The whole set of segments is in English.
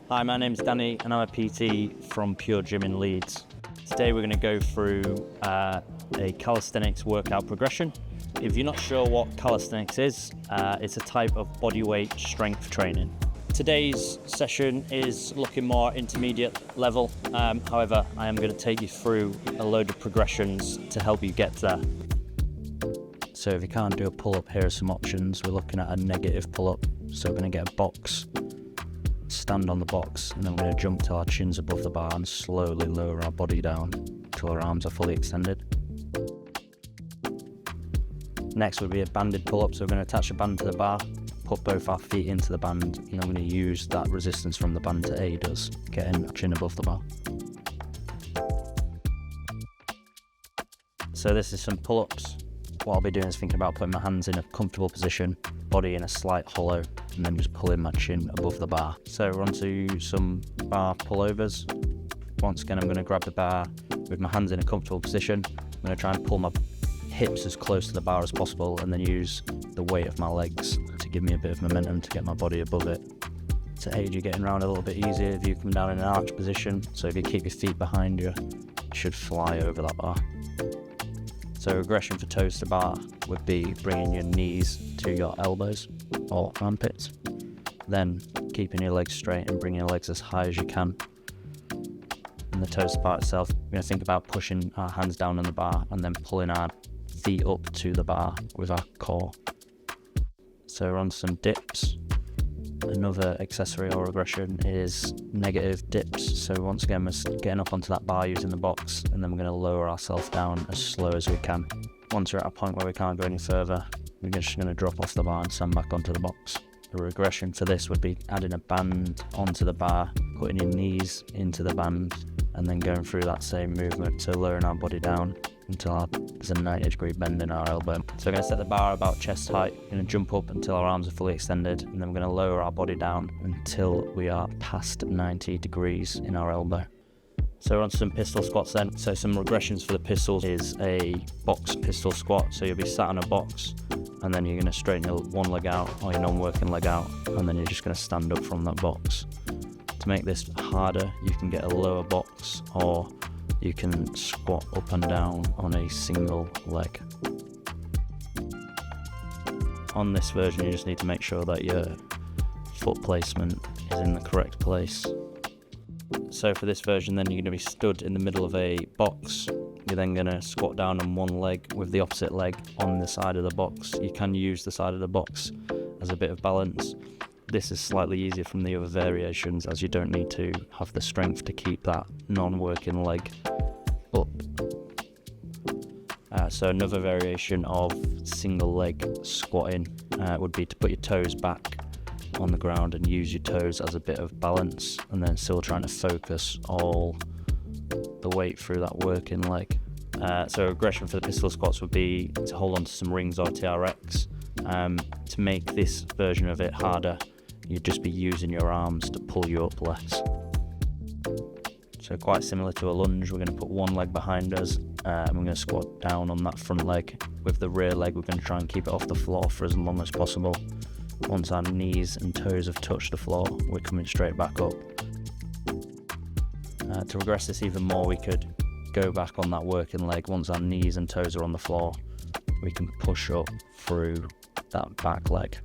Hi, my name's Danny and I'm a PT from Pure Gym in Leeds. Today we're going to go through a calisthenics workout progression. If you're not sure what calisthenics is, it's a type of bodyweight strength training. Today's session is looking more intermediate level, however I am going to take you through a load of progressions to help you get there. So if you can't do a pull-up, here are some options. We're looking at a negative pull-up, so we're going to get a box, stand on the box, and then we're going to jump till our chin's above the bar and slowly lower our body down till our arms are fully extended. Next would be a banded pull-up, so we're going to attach a band to the bar, put both our feet into the band, and I'm going to use that resistance from the band to aid us getting our chin above the bar. So this is some pull-ups. What I'll be doing is thinking about putting my hands in a comfortable position, body in a slight hollow, and then just pulling my chin above the bar. So we're on to some bar pullovers. Once again, I'm going to grab the bar with my hands in a comfortable position. I'm going to try and pull my hips as close to the bar as possible, and then use the weight of my legs to give me a bit of momentum to get my body above it. To aid you getting around a little bit easier, if you come down in an arch position, so if you keep your feet behind you, you should fly over that bar. So regression for toes to bar would be bringing your knees to your elbows or armpits, then keeping your legs straight and bringing your legs as high as you can. And the toes to bar itself, we're going to think about pushing our hands down on the bar and then pulling our feet up to the bar with our core. So we're on some dips. Another accessory or regression is negative dips. So once again, we're getting up onto that bar using the box, and then we're going to lower ourselves down as slow as we can. Once we're at a point where we can't go any further, we're just going to drop off the bar and stand back onto the box. The regression for this would be adding a band onto the bar, putting your knees into the band, and then going through that same movement, so lowering our body down until there's a 90-degree bend in our elbow. So we're going to set the bar about chest height, we're going to jump up until our arms are fully extended, and then we're going to lower our body down until we are past 90 degrees in our elbow. So we're on to some pistol squats then. So some regressions for the pistols is a box pistol squat. So you'll be sat on a box, and then you're going to straighten your one leg out or your non-working leg out, and then you're just going to stand up from that box. To make this harder, you can get a lower box, or you can squat up and down on a single leg. On this version, you just need to make sure that your foot placement is in the correct place. So for this version then, you're going to be stood in the middle of a box. You're then going to squat down on one leg with the opposite leg on the side of the box. You can use the side of the box as a bit of balance. This is slightly easier from the other variations, as you don't need to have the strength to keep that non-working leg up. So another variation of single leg squatting would be to put your toes back on the ground and use your toes as a bit of balance, and then still trying to focus all the weight through that working leg. So regression for the pistol squats would be to hold on to some rings or TRX. To make this version of it harder, you'd just be using your arms to pull you up less. So quite similar to a lunge, we're going to put one leg behind us, and we're going to squat down on that front leg. With the rear leg, we're going to try and keep it off the floor for as long as possible. Once our knees and toes have touched the floor, we're coming straight back up. To regress this even more, we could go back on that working leg. Once our knees and toes are on the floor, we can push up through that back leg.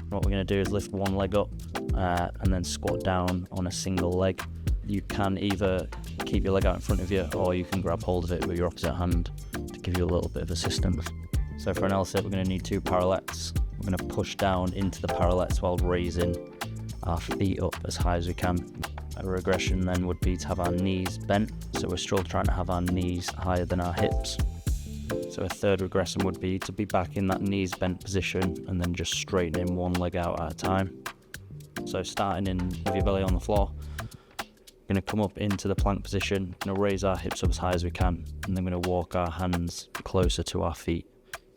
What we're going to do is lift one leg up and then squat down on a single leg. You can either keep your leg out in front of you, or you can grab hold of it with your opposite hand to give you a little bit of assistance. So for an L-sit, we're going to need 2 parallettes. We're going to push down into the parallettes while raising our feet up as high as we can. A regression then would be to have our knees bent, so we're still trying to have our knees higher than our hips. So a third regression would be to be back in that knees bent position and then just straightening one leg out at a time. So starting in with your belly on the floor, we're going to come up into the plank position, going to raise our hips up as high as we can, and then going to walk our hands closer to our feet,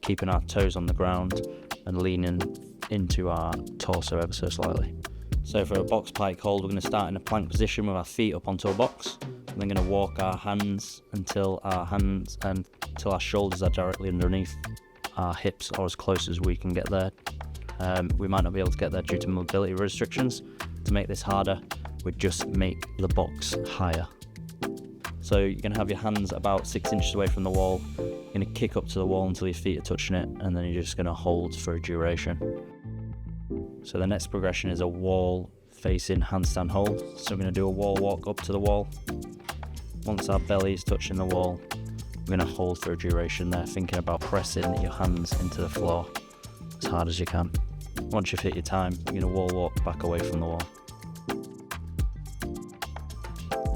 keeping our toes on the ground and leaning into our torso ever so slightly. So for a box pike hold, we're going to start in a plank position with our feet up onto a box. We're going to walk our hands until our shoulders are directly underneath our hips, or as close as we can get there. We might not be able to get there due to mobility restrictions. To make this harder, we just make the box higher. So you're going to have your hands about 6 inches away from the wall. You're going to kick up to the wall until your feet are touching it, and then you're just going to hold for a duration. So the next progression is a wall facing handstand hold. So we're going to do a wall walk up to the wall. Once our belly is touching the wall, we're going to hold for a duration there, thinking about pressing your hands into the floor as hard as you can. Once you've hit your time, you're going to wall walk back away from the wall.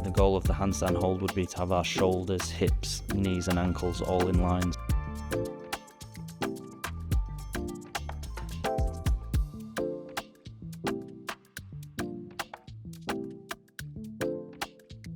The goal of the handstand hold would be to have our shoulders, hips, knees and ankles all in line.